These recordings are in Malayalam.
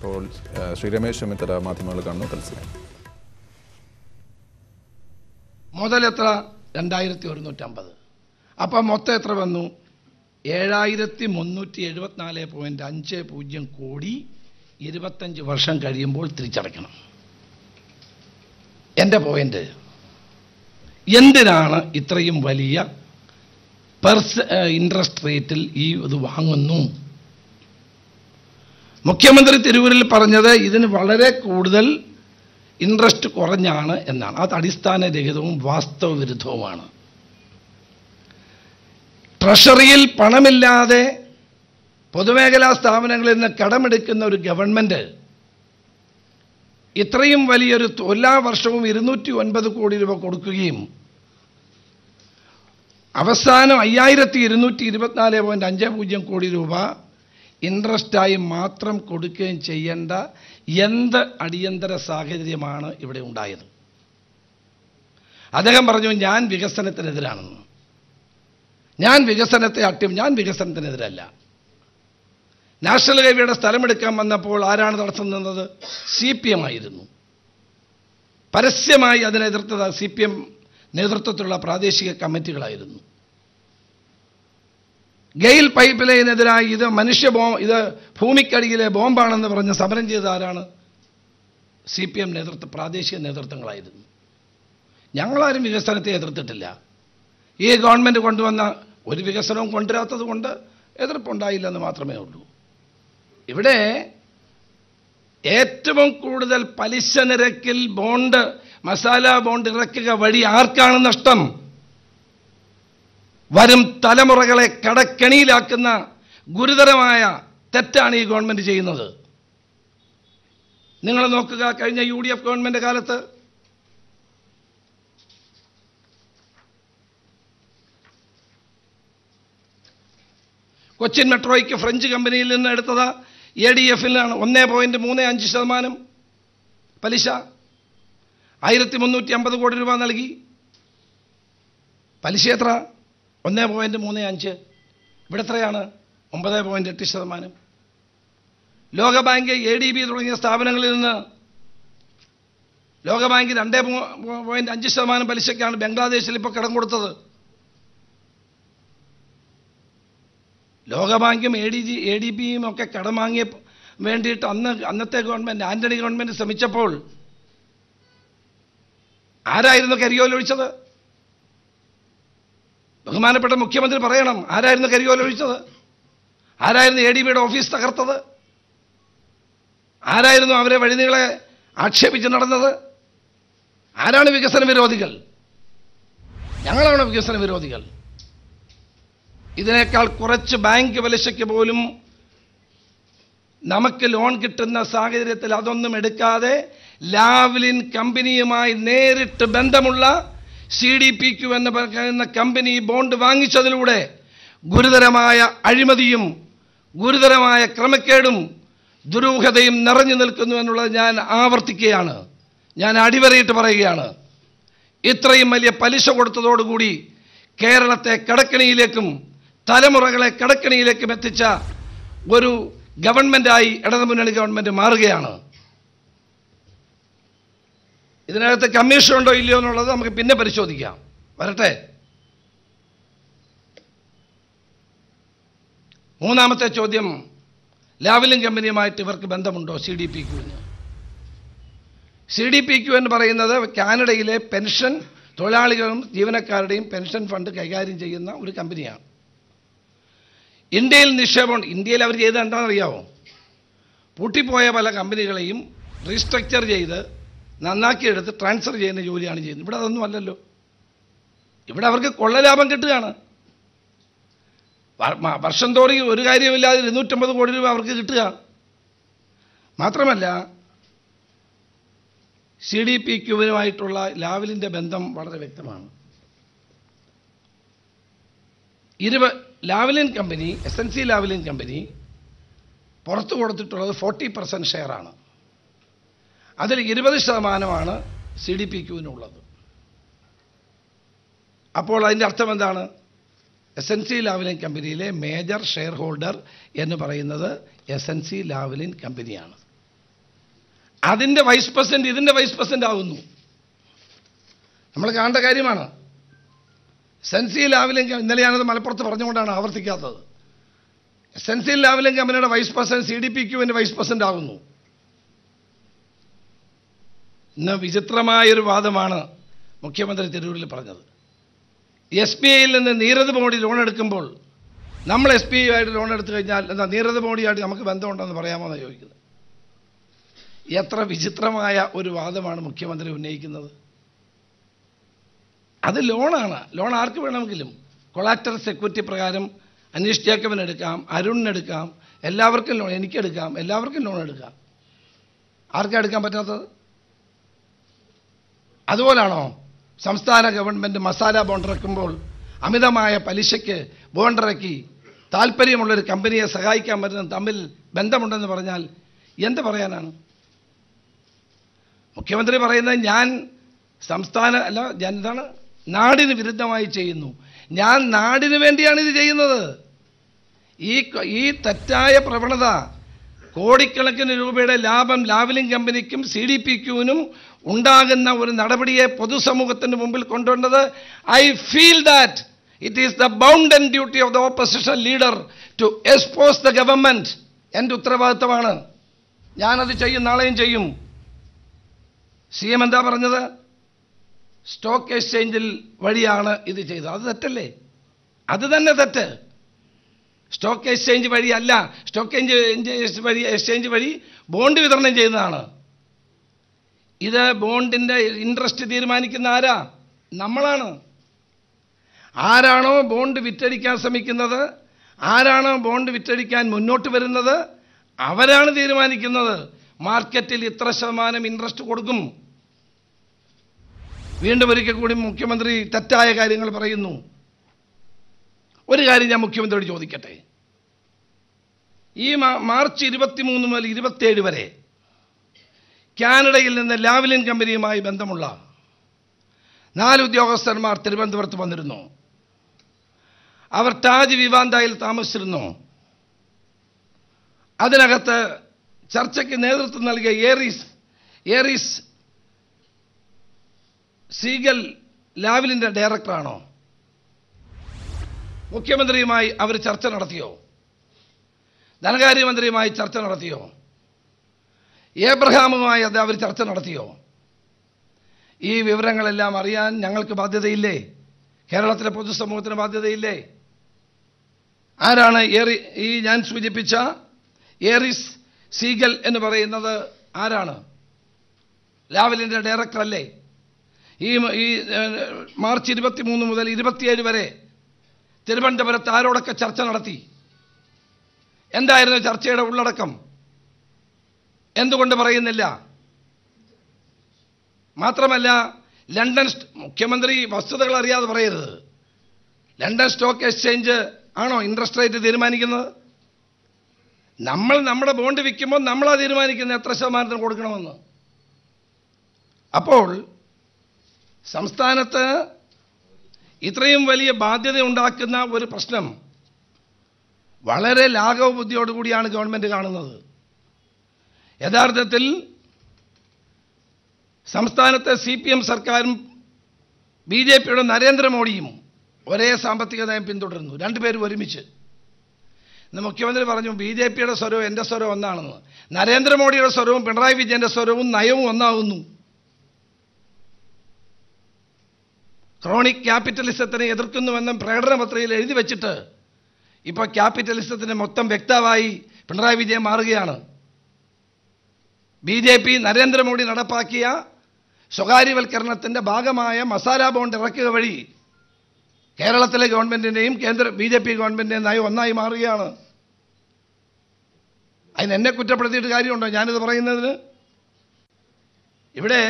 ഇപ്പോൾ ശ്രീ രമേശ് ചെന്നിത്തല മാധ്യമങ്ങൾ കാണുന്നു തത്സമയം. മുതൽ എത്ര? 2150. അപ്പം മൊത്തം എത്ര വന്നു? 7374.50 കോടി 25 വർഷം കഴിയുമ്പോൾ തിരിച്ചടയ്ക്കണം. എൻ്റെ പോയിന്റ്, എന്തിനാണ് ഇത്രയും വലിയ ഇൻട്രസ്റ്റ് റേറ്റിൽ ഇത് വാങ്ങുന്നു? മുഖ്യമന്ത്രി തിരൂരിൽ പറഞ്ഞത് ഇതിന് വളരെ കൂടുതൽ ഇൻട്രസ്റ്റ് കുറഞ്ഞാണ് എന്നാണ്. അത് അടിസ്ഥാനരഹിതവും വാസ്തവവിരുദ്ധവുമാണ്. ട്രഷറിയിൽ പണമില്ലാതെ പൊതുമേഖലാ സ്ഥാപനങ്ങളിൽ നിന്ന് കടമെടുക്കുന്ന ഒരു ഗവൺമെൻറ് ഇത്രയും വലിയൊരു എല്ലാ വർഷവും 209 കോടി രൂപ കൊടുക്കുകയും അവസാനം 5224.50 കോടി രൂപ ഇൻട്രസ്റ്റായി മാത്രം കൊടുക്കുകയും ചെയ്യേണ്ട എന്ത് അടിയന്തര സാഹചര്യമാണ് ഇവിടെ ഉണ്ടായത്? അദ്ദേഹം പറഞ്ഞു, ഞാൻ വികസനത്തിനെതിരാണെന്ന്. ഞാൻ വികസനത്തിനെതിരല്ല. നാഷണൽ ഹൈവേയുടെ സ്ഥലമെടുക്കാൻ വന്നപ്പോൾ ആരാണ് തടസ്സം നിന്നത്? CPM ആയിരുന്നു. പരസ്യമായി അതിനെതിർത്തത് CPM നേതൃത്വത്തിലുള്ള പ്രാദേശിക കമ്മിറ്റികളായിരുന്നു. ഗെയിൽ പൈപ്പ് ലൈനെതിരായി ഇത് ഇത് ഭൂമിക്കടിയിലെ ബോംബാണെന്ന് പറഞ്ഞ് സമരം ചെയ്ത ആരാണ്? CPM പ്രാദേശിക നേതൃത്വങ്ങളായിരുന്നു. ഞങ്ങളാരും വികസനത്തെ എതിർത്തിട്ടില്ല. ഈ ഗവൺമെൻറ് കൊണ്ടുവന്ന ഒരു വികസനവും കൊണ്ടുവരാത്തത് കൊണ്ട് എതിർപ്പുണ്ടായില്ലെന്ന് മാത്രമേ ഉള്ളൂ. ഇവിടെ ഏറ്റവും കൂടുതൽ പലിശ നിരക്കിൽ മസാല ബോണ്ട് ഇറക്കുക വഴി ആർക്കാണ് നഷ്ടം? വരും തലമുറകളെ കടക്കെണിയിലാക്കുന്ന ഗുരുതരമായ തെറ്റാണ് ഈ ഗവൺമെൻറ് ചെയ്യുന്നത്. നിങ്ങൾ നോക്കുക, കഴിഞ്ഞ UDF ഗവൺമെൻറ് കാലത്ത് കൊച്ചിൻ മെട്രോയ്ക്ക് ഫ്രഞ്ച് കമ്പനിയിൽ നിന്ന് എടുത്തത് ADF-ലാണ് 1.35% പലിശ. 1350 കോടി രൂപ നൽകി. പലിശ എത്ര? 1.35. ഇവിടെ എത്രയാണ്? 9.8%. ലോകബാങ്ക്, ADB തുടങ്ങിയ സ്ഥാപനങ്ങളിൽ നിന്ന് ലോകബാങ്ക് 2.5% പലിശയ്ക്കാണ് ബംഗ്ലാദേശിൽ ഇപ്പോൾ കടം കൊടുത്തത്. ലോകബാങ്കും ADB-യും ഒക്കെ കടം വാങ്ങിയ വേണ്ടിയിട്ട് അന്നത്തെ ഗവൺമെൻറ്, ആന്റണി ഗവൺമെൻറ് ശ്രമിച്ചപ്പോൾ ആരായിരുന്നു കരിയോലൊഴിച്ചത്? ബഹുമാനപ്പെട്ട മുഖ്യമന്ത്രി പറയണം, ആരായിരുന്നു കരിയോലൊഴിച്ചത്? ആരായിരുന്നു ADB-യുടെ ഓഫീസ് തകർത്തത്? ആരായിരുന്നു അവരെ വഴിനീളെ ആക്ഷേപിച്ച് നടന്നത്? ആരാണ് വികസന വിരോധികൾ? ഞങ്ങളാണ് വികസന വിരോധികൾ. ഇതിനേക്കാൾ കുറച്ച് ബാങ്ക് പലിശയ്ക്ക് പോലും നമുക്ക് ലോൺ കിട്ടുന്ന സാഹചര്യത്തിൽ അതൊന്നും എടുക്കാതെ ലാവ്ലിൻ കമ്പനിയുമായി നേരിട്ട് ബന്ധമുള്ള CDPQ എന്ന് പറയുന്ന കമ്പനി ബോണ്ട് വാങ്ങിച്ചതിലൂടെ ഗുരുതരമായ അഴിമതിയും ഗുരുതരമായ ക്രമക്കേടും ദുരൂഹതയും നിറഞ്ഞു നിൽക്കുന്നു എന്നുള്ളത് ഞാൻ ആവർത്തിക്കുകയാണ്. ഞാൻ അടിവരയിട്ട് പറയുകയാണ്. ഇത്രയും വലിയ പലിശ കൊടുത്തതോടുകൂടി കേരളത്തെ കടക്കെണിയിലേക്കും തലമുറകളെ കടക്കെണിയിലേക്കും എത്തിച്ച ഒരു ഗവൺമെൻറ്റായി ഇടതുമുന്നണി ഗവൺമെൻറ് മാറുകയാണ്. ഇതിനകത്ത് കമ്മീഷൻ ഉണ്ടോ ഇല്ലയോ എന്നുള്ളത് നമുക്ക് പിന്നെ പരിശോധിക്കാം. വരട്ടെ. മൂന്നാമത്തെ ചോദ്യം, ലാവ്ലിൻ കമ്പനിയുമായിട്ട് ഇവർക്ക് ബന്ധമുണ്ടോ? CDPQ-ന്. CDPQ എന്ന് പറയുന്നത് കാനഡയിലെ പെൻഷൻ തൊഴിലാളികളും ജീവനക്കാരുടെയും പെൻഷൻ ഫണ്ട് കൈകാര്യം ചെയ്യുന്ന ഒരു കമ്പനിയാണ്. ഇന്ത്യയിൽ നിക്ഷേപം, ഇന്ത്യയിൽ അവർ ചെയ്തത് എന്താണെന്നറിയാമോ? പൂട്ടിപ്പോയ പല കമ്പനികളെയും റീസ്ട്രക്ചർ ചെയ്ത് നന്നാക്കിയെടുത്ത് ട്രാൻസ്ഫർ ചെയ്യുന്ന ജോലിയാണ് ചെയ്യുന്നത്. ഇവിടെ അതൊന്നും അല്ലല്ലോ. ഇവിടെ അവർക്ക് കൊള്ളലാഭം കിട്ടുകയാണ്. വർഷം തോറും ഒരു കാര്യമില്ലാതെ 250 കോടി രൂപ അവർക്ക് കിട്ടുക. മാത്രമല്ല CDPQ-നുമായിട്ടുള്ള ലാവ്ലിൻ്റെ ബന്ധം വളരെ വ്യക്തമാണ്. Lavalin company, SNC Lavalin company പുറത്തു കൊടുത്തിട്ടുള്ളത് 40% ഷെയറാണ്. അതിൽ 20% CDPQ-നുള്ളത്. അപ്പോൾ അതിൻ്റെ അർത്ഥം എന്താണ്? SNC ലാവ്ലിൻ കമ്പനിയിലെ മേജർ ഷെയർ ഹോൾഡർ എന്ന് പറയുന്നത് SNC ലാവ്ലിൻ കമ്പനിയാണ്. അതിൻ്റെ വൈസ് പ്രസിഡന്റ് ഇതിൻ്റെ വൈസ് പ്രസിഡന്റ് ആകുന്നു. നമ്മൾ കാണേണ്ട കാര്യമാണ്. സെൻസി ലാവ്ലിൻ, ഇന്നലെ ഞാനത് മലപ്പുറത്ത് പറഞ്ഞുകൊണ്ടാണ് ആവർത്തിക്കാത്തത്. സെൻസി ലാവ്ലിൻ കമ്പനിയുടെ വൈസ് പ്രസിഡന്റ് CDPQവിൻ്റെ വൈസ് പ്രസിഡന്റ് ആകുന്നു. ഇന്ന് വിചിത്രമായൊരു വാദമാണ് മുഖ്യമന്ത്രി തിരൂരിൽ പറഞ്ഞത്. SBIയിൽ നിന്ന് നീരദ് മോഡി ലോൺ എടുക്കുമ്പോൾ നമ്മൾ SBI ആയിട്ട് ലോൺ എടുത്തു കഴിഞ്ഞാൽ എന്താ നീരദ് മോഡിയായിട്ട് നമുക്ക് ബന്ധമുണ്ടെന്ന് പറയാമോ എന്നാണ് ചോദിക്കുന്നത്. എത്ര വിചിത്രമായ ഒരു വാദമാണ് മുഖ്യമന്ത്രി ഉന്നയിക്കുന്നത്. അത് ലോണാണ്. ലോൺ ആർക്ക് വേണമെങ്കിലും കൊളാറ്ററൽ സെക്യൂരിറ്റി പ്രകാരം അനീഷ് ജേക്കബിന് എടുക്കാം, അരുണിനെടുക്കാം, എല്ലാവർക്കും ലോൺ, എനിക്കെടുക്കാം, എല്ലാവർക്കും ലോൺ എടുക്കാം. ആർക്കാ എടുക്കാൻ പറ്റാത്തത്? അതുപോലാണോ സംസ്ഥാന ഗവൺമെൻറ് മസാല ബോണ്ട് ഇറക്കുമ്പോൾ അമിതമായ പലിശയ്ക്ക് ബോണ്ട് ഇറക്കി താല്പര്യമുള്ളൊരു കമ്പനിയെ സഹായിക്കാൻ പറ്റുന്ന തമ്മിൽ ബന്ധമുണ്ടെന്ന് പറഞ്ഞാൽ എന്ത് പറയാനാണ്? മുഖ്യമന്ത്രി പറയുന്നത് ഞാൻ സംസ്ഥാന അല്ല, എന്താണ്, നാടിന് വിരുദ്ധമായി ചെയ്യുന്നു. ഞാൻ നാടിന് വേണ്ടിയാണ് ഇത് ചെയ്യുന്നത്. ഈ തെറ്റായ പ്രവണത കോടിക്കണക്കിന് രൂപയുടെ ലാഭം ലാവ്ലിൻ കമ്പനിക്കും CDPQവിനും ഉണ്ടാകുന്ന ഒരു നടപടിയെ പൊതുസമൂഹത്തിന് മുമ്പിൽ കൊണ്ടുവന്നത് I feel that it is the bounden duty of the opposition leader to expose the government. എൻ്റെ ഉത്തരവാദിത്തമാണ്. ഞാനത് ചെയ്യും, നാളെയും ചെയ്യും. CM എന്താ പറഞ്ഞത്? സ്റ്റോക്ക് എക്സ്ചേഞ്ചിൽ വഴിയാണ് ഇത് ചെയ്തത്. അത് തെറ്റല്ലേ? അത് തന്നെ തെറ്റ്. സ്റ്റോക്ക് എക്സ്ചേഞ്ച് വഴിയല്ല, സ്റ്റോക്ക് എക്സ്ചേഞ്ച് വഴി ബോണ്ട് വിതരണം ചെയ്യുന്നതാണ്. ഇത് ബോണ്ടിൻ്റെ ഇൻട്രസ്റ്റ് തീരുമാനിക്കുന്ന ആരാ? നമ്മളാണ്. ആരാണോ ബോണ്ട് വിറ്റഴിക്കാൻ ശ്രമിക്കുന്നത്, ആരാണോ ബോണ്ട് വിറ്റഴിക്കാൻ മുന്നോട്ട് വരുന്നത്, അവരാണ് തീരുമാനിക്കുന്നത് മാർക്കറ്റിൽ ഇത്ര ശതമാനം ഇൻട്രസ്റ്റ് കൊടുക്കും. വീണ്ടും ഒരിക്കൽ കൂടി മുഖ്യമന്ത്രി തെറ്റായ കാര്യങ്ങൾ പറയുന്നു. ഒരു കാര്യം ഞാൻ മുഖ്യമന്ത്രിയോട് ചോദിക്കട്ടെ. ഈ മാർച്ച് 23 മുതൽ 27 വരെ കാനഡയിൽ നിന്ന് ലാവ്ലിൻ കമ്പനിയുമായി ബന്ധമുള്ള 4 ഉദ്യോഗസ്ഥന്മാർ തിരുവനന്തപുരത്ത് വന്നിരുന്നു. അവർ താജ് വിവാന്തായിൽ താമസിച്ചിരുന്നു. അതിനകത്ത് ചർച്ചയ്ക്ക് നേതൃത്വം നൽകിയ ഏറിസ് സീഗൽ ലാവ്ലിൻ്റെ ഡയറക്ടറാണോ? മുഖ്യമന്ത്രിയുമായി അവർ ചർച്ച നടത്തിയോ? ധനകാര്യമന്ത്രിയുമായി ചർച്ച നടത്തിയോ? ഏബ്രഹാമുമായി അവർ ചർച്ച നടത്തിയോ? ഈ വിവരങ്ങളെല്ലാം അറിയാൻ ഞങ്ങൾക്ക് ബാധ്യതയില്ലേ? കേരളത്തിലെ പൊതുസമൂഹത്തിന് ബാധ്യതയില്ലേ? ആരാണ് ഈ ഞാൻ സൂചിപ്പിച്ച ഏറിസ് സീഗൽ എന്ന് പറയുന്നത്? ആരാണ്? ലാവ്ലിൻ്റെ ഡയറക്ടർ അല്ലേ? ഈ മാർച്ച് 23 മുതൽ 27 വരെ തിരുവനന്തപുരത്ത് ആരോടൊക്കെ ചർച്ച നടത്തി? എന്തായിരുന്നു ചർച്ചയുടെ ഉള്ളടക്കം? എന്തുകൊണ്ട് പറയുന്നില്ല? മാത്രമല്ല, ലണ്ടൻ മുഖ്യമന്ത്രി വസ്തുതകൾ അറിയാതെ പറയരുത്. ലണ്ടൻ സ്റ്റോക്ക് എക്സ്ചേഞ്ച് ആണോ ഇൻട്രസ്റ്റ് റേറ്റ് തീരുമാനിക്കുന്നത്? നമ്മൾ നമ്മുടെ ബോണ്ട് വിൽക്കുമ്പോൾ നമ്മളാ തീരുമാനിക്കുന്നത് എത്ര ശതമാനത്തിന് കൊടുക്കണമെന്ന്. അപ്പോൾ സംസ്ഥാനത്ത് ഇത്രയും വലിയ ബാധ്യത ഉണ്ടാക്കുന്ന ഒരു പ്രശ്നം വളരെ ലാഘവ ബുദ്ധിയോടുകൂടിയാണ് ഗവൺമെൻറ് കാണുന്നത്. യഥാർത്ഥത്തിൽ സംസ്ഥാനത്തെ CPM സർക്കാരും BJPയുടെ നരേന്ദ്രമോദിയും ഒരേ സാമ്പത്തിക നയം പിന്തുടരുന്നു. രണ്ടുപേരും ഒരുമിച്ച്. ഇന്ന് മുഖ്യമന്ത്രി പറഞ്ഞു BJPയുടെ സ്വരവും എൻ്റെ സ്വരവും ഒന്നാണെന്ന്. നരേന്ദ്രമോദിയുടെ സ്വരവും പിണറായി വിജയൻ്റെ സ്വരവും നയവും ഒന്നാകുന്നു. ക്രോണിക് ക്യാപിറ്റലിസത്തിനെ എതിർക്കുന്നുവെന്നും പ്രകടനപത്രികയിൽ എഴുതി വെച്ചിട്ട് ഇപ്പോൾ ക്യാപിറ്റലിസത്തിന് മൊത്തം വ്യക്തമായി പിണറായി വിജയൻ മാറുകയാണ്. BJP നരേന്ദ്രമോദി നടപ്പാക്കിയ സ്വകാര്യവൽക്കരണത്തിൻ്റെ ഭാഗമായ മസാല ബോണ്ട് ഇറക്കുക വഴി കേരളത്തിലെ ഗവൺമെൻറ്റിൻ്റെയും BJP ഗവൺമെൻറ്റിൻ്റെയും നയം ഒന്നായി മാറുകയാണ്. അതിന് എന്നെ കുറ്റപ്പെടുത്തിയിട്ട് കാര്യമുണ്ടോ ഞാനിത് പറയുന്നതിന്? ഇവിടെ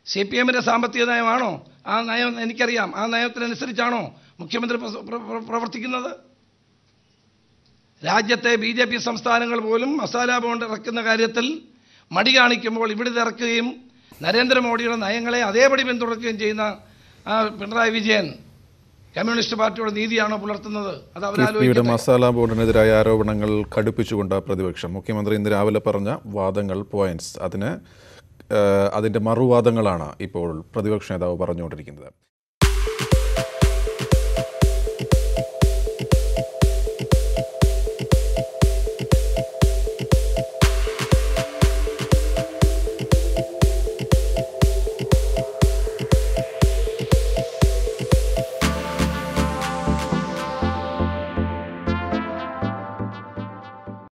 CPMൻ്റെ സാമ്പത്തിക നയമാണോ? ആ നയം എനിക്കറിയാം. ആ നയത്തിനനുസരിച്ചാണോ മുഖ്യമന്ത്രി പ്രവർത്തിക്കുന്നത്? രാജ്യത്തെ BJP സംസ്ഥാനങ്ങൾ പോലും മസാല ബോണ്ട് ഇറക്കുന്ന കാര്യത്തിൽ മടി കാണിക്കുമ്പോൾ ഇവിടെ ഇറക്കുകയും നരേന്ദ്രമോദിയുടെ നയങ്ങളെ അതേപടി പിന്തുടരുകയും ചെയ്യുന്ന പിണറായി വിജയൻ കമ്മ്യൂണിസ്റ്റ് പാർട്ടിയുടെ നീതിയാണോ പുലർത്തുന്നത്? അത് കിഫ്ബിയുടെ അവരാലോചിക്കട്ടെ. മസാല ബോർഡിനെതിരായ ആരോപണങ്ങൾ കടുപ്പിച്ചുകൊണ്ട് പ്രതിപക്ഷം മുഖ്യമന്ത്രി ഇന്ന് രാവിലെ പറഞ്ഞ വാദങ്ങൾ പോയിന്റ്സ് അതിൻ്റെ മറുവാദങ്ങളാണ് ഇപ്പോൾ പ്രതിപക്ഷ നേതാവ് പറഞ്ഞുകൊണ്ടിരിക്കുന്നത്.